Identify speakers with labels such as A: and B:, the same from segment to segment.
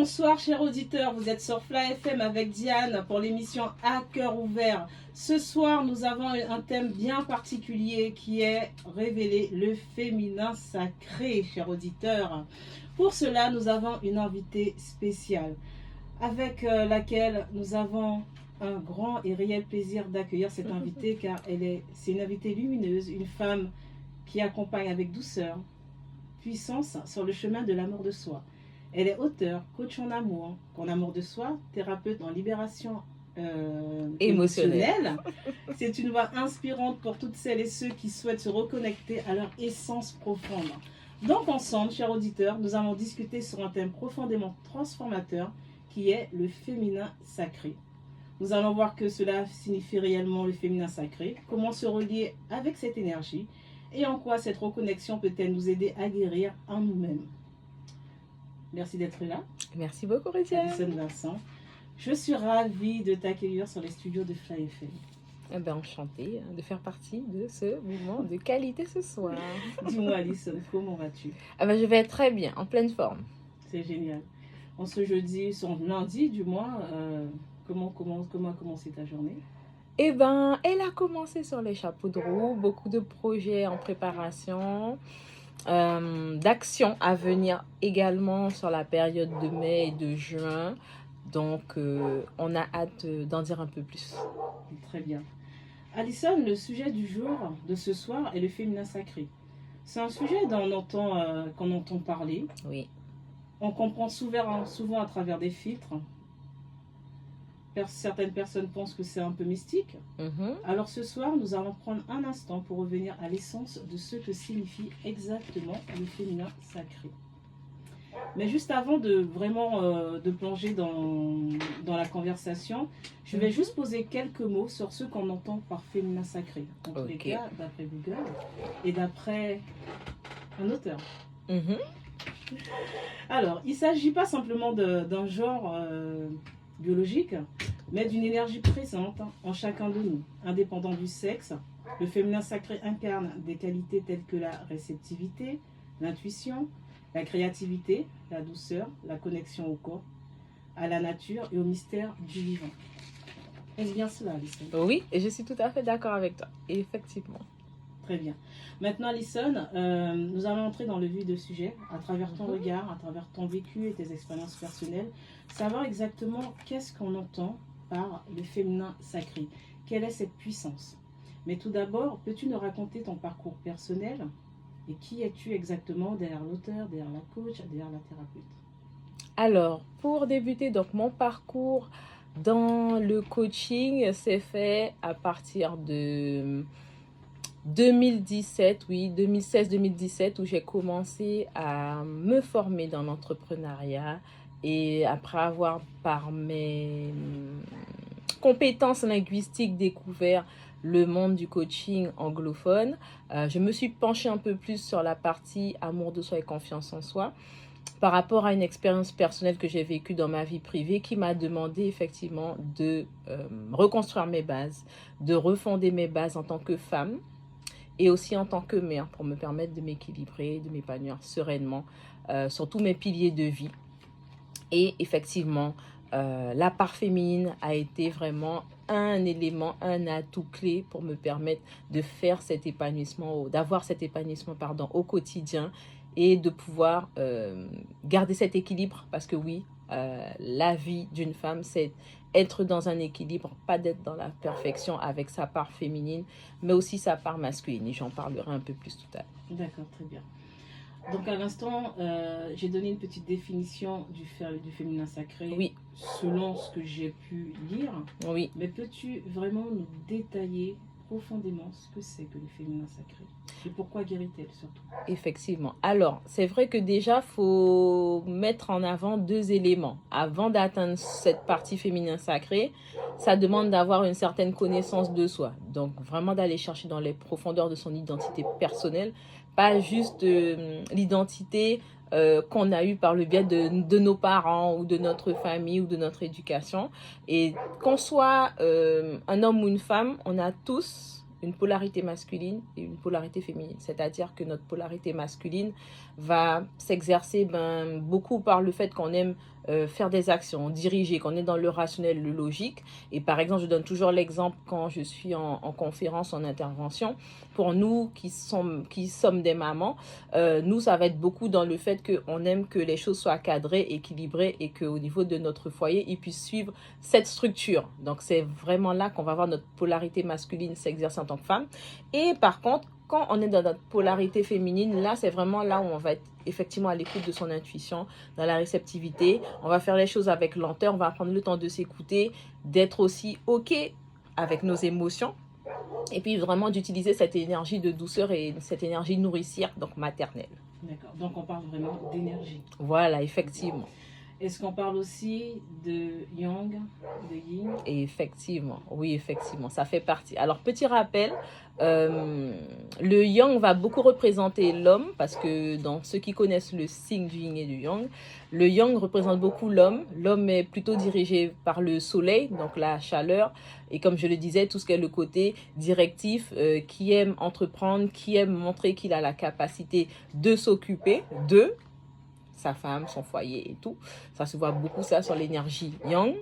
A: Bonsoir chers auditeurs, vous êtes sur Fly FM avec Diane pour l'émission À cœur ouvert. Ce soir nous avons un thème bien particulier qui est révéler le féminin sacré, chers auditeurs. Pour cela nous avons une invitée spéciale avec laquelle nous avons un grand et réel plaisir d'accueillir cette invitée car c'est une invitée lumineuse, une femme qui accompagne avec douceur, puissance sur le chemin de l'amour de soi. Elle est auteure, coach en amour de soi, thérapeute en libération émotionnelle. C'est une voix inspirante pour toutes celles et ceux qui souhaitent se reconnecter à leur essence profonde. Donc ensemble, chers auditeurs, nous allons discuter sur un thème profondément transformateur qui est le féminin sacré. Nous allons voir que cela signifie réellement le féminin sacré, comment se relier avec cette énergie et en quoi cette reconnexion peut-elle nous aider à guérir en nous-mêmes. Merci d'être là.
B: Merci beaucoup, Rétienne.
A: Alison Vincent. Je suis ravie de t'accueillir sur les studios de Fly FM.
B: Eh ben, enchantée de faire partie de ce moment de qualité ce soir.
A: Dis-moi, Alison, comment vas-tu?
B: Je vais très bien, en pleine forme.
A: C'est génial. En ce jeudi, son lundi du mois, comment a commencé ta journée?
B: Eh ben, elle a commencé sur les chapeaux de roue, beaucoup de projets en préparation. D'actions à venir également sur la période de mai et de juin. Donc, on a hâte d'en dire un peu plus.
A: Très bien. Alison, le sujet du jour de ce soir est le féminin sacré. C'est un sujet qu'on entend parler.
B: Oui.
A: On comprend souvent à travers des filtres. Certaines personnes pensent que c'est un peu mystique. Alors ce soir, nous allons prendre un instant pour revenir à l'essence de ce que signifie exactement le féminin sacré. Mais juste avant de vraiment de plonger dans la conversation, je vais juste poser quelques mots sur ce qu'on entend par féminin sacré. En tous les cas, d'après Google et d'après un auteur. Alors, il ne s'agit pas simplement d'un genre biologique, mais d'une énergie présente en chacun de nous, indépendant du sexe. Le féminin sacré incarne des qualités telles que la réceptivité, l'intuition, la créativité, la douceur, la connexion au corps, à la nature et au mystère du vivant. Est-ce bien cela, Alison?
B: Oui, et je suis tout à fait d'accord avec toi, effectivement.
A: Très bien. Maintenant, Alison, nous allons entrer dans le vif du sujet, à travers ton regard, à travers ton vécu et tes expériences personnelles, savoir exactement qu'est-ce qu'on entend par le féminin sacré. Quelle est cette puissance? Mais tout d'abord, peux-tu nous raconter ton parcours personnel et qui es-tu exactement derrière l'auteur, derrière la coach, derrière la thérapeute?
B: Alors, pour débuter, donc mon parcours dans le coaching s'est fait à partir de 2017, oui, 2016-2017, où j'ai commencé à me former dans l'entrepreneuriat. Et après avoir, par mes compétences linguistiques, découvert le monde du coaching anglophone, je me suis penchée un peu plus sur la partie amour de soi et confiance en soi par rapport à une expérience personnelle que j'ai vécue dans ma vie privée qui m'a demandé effectivement de reconstruire mes bases, de refonder mes bases en tant que femme et aussi en tant que mère pour me permettre de m'équilibrer, de m'épanouir sereinement sur tous mes piliers de vie. Et effectivement, la part féminine a été vraiment un élément, un atout clé pour me permettre de faire cet épanouissement, d'avoir cet épanouissement au quotidien et de pouvoir garder cet équilibre. Parce que oui, la vie d'une femme, c'est être dans un équilibre, pas d'être dans la perfection avec sa part féminine, mais aussi sa part masculine. Et j'en parlerai un peu plus tout à l'heure.
A: D'accord, très bien. Donc à l'instant, j'ai donné une petite définition du féminin sacré,
B: oui,
A: selon ce que j'ai pu lire.
B: Oui.
A: Mais peux-tu vraiment nous détailler profondément ce que c'est que le féminin sacré et pourquoi guérit-elle surtout?
B: Effectivement. Alors, c'est vrai que déjà, il faut mettre en avant deux éléments. Avant d'atteindre cette partie féminin sacré, ça demande d'avoir une certaine connaissance de soi. Donc, vraiment d'aller chercher dans les profondeurs de son identité personnelle, pas juste l'identité qu'on a eue par le biais de nos parents ou de notre famille ou de notre éducation. Et qu'on soit un homme ou une femme, on a tous une polarité masculine et une polarité féminine. C'est-à-dire que notre polarité masculine va s'exercer beaucoup par le fait qu'on aime faire des actions, diriger, qu'on est dans le rationnel, le logique. Et par exemple, je donne toujours l'exemple quand je suis en conférence, en intervention. Pour nous qui sommes des mamans, nous, ça va être beaucoup dans le fait qu'on aime que les choses soient cadrées, équilibrées et qu'au niveau de notre foyer, ils puissent suivre cette structure. Donc, c'est vraiment là qu'on va voir notre polarité masculine s'exercer en tant que femme. Et par contre, quand on est dans notre polarité féminine, là, c'est vraiment là où on va être effectivement à l'écoute de son intuition, dans la réceptivité. On va faire les choses avec lenteur, on va prendre le temps de s'écouter, d'être aussi OK avec nos émotions. Et puis vraiment d'utiliser cette énergie de douceur et cette énergie nourricière, donc maternelle.
A: D'accord, donc on parle vraiment d'énergie.
B: Voilà, effectivement.
A: Est-ce qu'on parle aussi de yang, de yin?
B: Et effectivement, oui, effectivement, ça fait partie. Alors, petit rappel, le yang va beaucoup représenter l'homme, parce que dans ceux qui connaissent le signe du yin et du yang, le yang représente beaucoup l'homme. L'homme est plutôt dirigé par le soleil, donc la chaleur, et comme je le disais, tout ce qui est le côté directif, qui aime entreprendre, qui aime montrer qu'il a la capacité de s'occuper de sa femme, son foyer et tout. Ça se voit beaucoup ça sur l'énergie yang.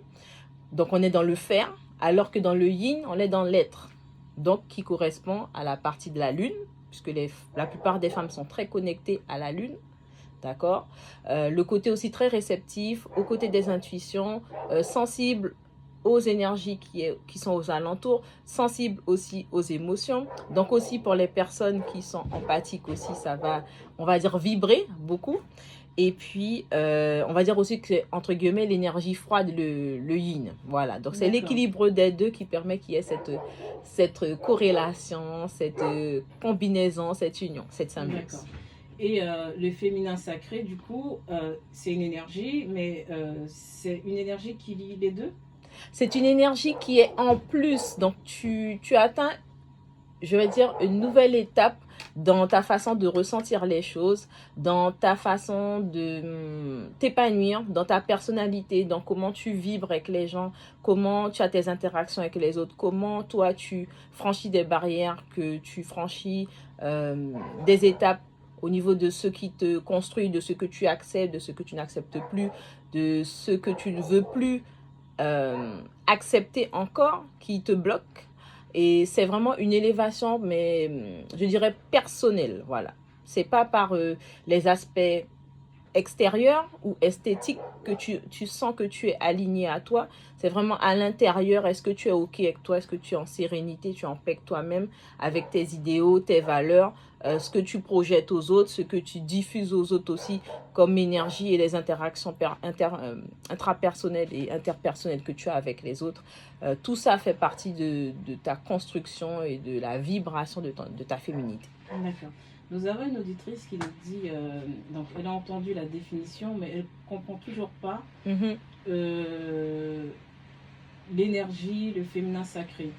B: Donc on est dans le faire, alors que dans le yin, on est dans l'être. Donc qui correspond à la partie de la lune, puisque la plupart des femmes sont très connectées à la lune. D'accord. Le côté aussi très réceptif, au côté des intuitions, sensible aux énergies qui sont aux alentours, sensible aussi aux émotions. Donc aussi pour les personnes qui sont empathiques aussi, ça va, on va dire, vibrer beaucoup. Et puis, on va dire aussi que c'est, entre guillemets, l'énergie froide, le yin. Voilà, donc c'est l'équilibre des deux qui permet qu'il y ait cette corrélation, cette combinaison, cette union, cette symbiose.
A: Et le féminin sacré, du coup, c'est une énergie, mais c'est une énergie qui lie les deux?
B: C'est une énergie qui est en plus. Donc, tu atteins, je vais dire, une nouvelle étape dans ta façon de ressentir les choses, dans ta façon de t'épanouir, dans ta personnalité, dans comment tu vibres avec les gens, comment tu as tes interactions avec les autres, comment toi tu franchis des barrières, que tu franchis des étapes au niveau de ce qui te construit, de ce que tu acceptes, de ce que tu n'acceptes plus, de ce que tu ne veux plus accepter encore, qui te bloque. Et c'est vraiment une élévation, mais je dirais personnelle. Voilà. C'est pas par les aspects extérieurs ou esthétiques que tu sens que tu es aligné à toi. C'est vraiment à l'intérieur. Est-ce que tu es OK avec toi? Est-ce que tu es en sérénité? Tu es en paix avec toi-même, avec tes idéaux, tes valeurs, ce que tu projettes aux autres, ce que tu diffuses aux autres aussi comme énergie et les interactions intrapersonnelles et interpersonnelles que tu as avec les autres. Tout ça fait partie de ta construction et de la vibration de ta féminité.
A: D'accord. Nous avons une auditrice qui nous dit, donc elle a entendu la définition, mais elle ne comprend toujours pas l'énergie, le féminin sacré.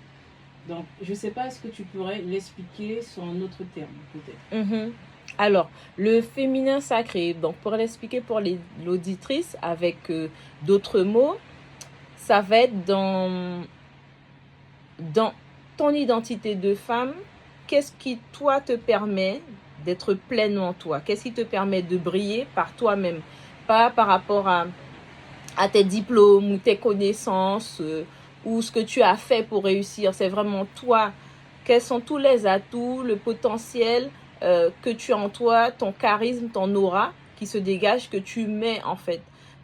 A: Donc, je ne sais pas, est-ce que tu pourrais l'expliquer sur un autre terme, peut-être?
B: Alors, le féminin sacré, donc pour l'expliquer pour l'auditrice avec d'autres mots, ça va être dans ton identité de femme. Qu'est-ce qui, toi, te permet d'être pleinement toi? Qu'est-ce qui te permet de briller par toi-même? Pas par rapport à tes diplômes ou tes connaissances ou ce que tu as fait pour réussir. C'est vraiment toi. Quels sont tous les atouts, le potentiel que tu as en toi, ton charisme, ton aura qui se dégage, que tu mets en fait.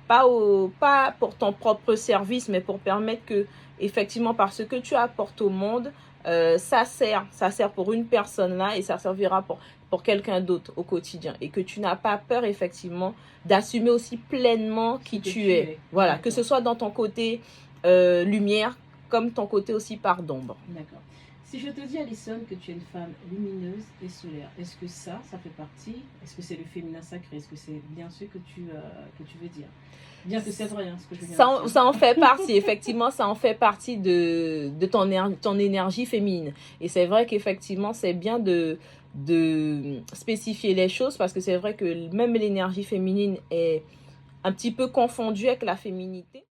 B: Pas pour ton propre service, mais pour permettre que, effectivement, par ce que tu apportes au monde, ça sert pour une personne là et ça servira pour quelqu'un d'autre au quotidien. Et que tu n'as pas peur, effectivement, d'assumer aussi pleinement qui tu es. Voilà, que ce soit dans ton côté lumière, comme ton côté aussi part d'ombre.
A: D'accord. Si je te dis, Alison, que tu es une femme lumineuse et solaire, est-ce que ça fait partie? Est-ce que c'est le féminin sacré? Est-ce que c'est bien ce que tu veux dire? Bien que c'est vrai, ce que je veux dire.
B: Ça en fait partie, effectivement, ça en fait partie de ton énergie féminine. Et c'est vrai qu'effectivement, c'est bien de spécifier les choses parce que c'est vrai que même l'énergie féminine est un petit peu confondue avec la féminité.